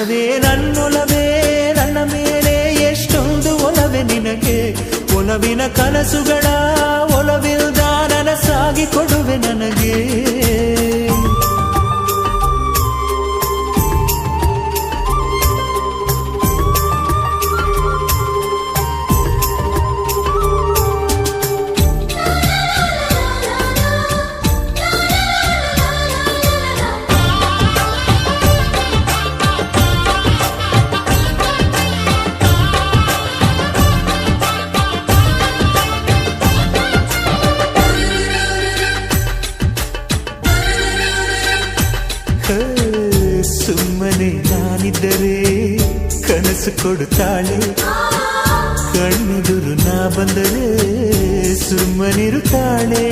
ಒಲವೇ ನನ್ನೊಲವೇ ನನ್ನ ಮೇಲೆ ಎಷ್ಟೊಂದು ಒಲವೇ ನಿನಗೆ ಒಲವಿನ ಕನಸುಗಳ ಒಲವಿಲ್ದ ನನಸಾಗಿ ಕೊಡುವೆ ನನಗೆ ಸುಮ್ಮನೆ ನಾನಿದ್ದರೆ ಕನಸು ಕೊಡುತ್ತಾಳೆ ಕಣ್ಣೆದುರು ನಾ ಬಂದರೆ ಸುಮ್ಮನಿರುತ್ತಾಳೆ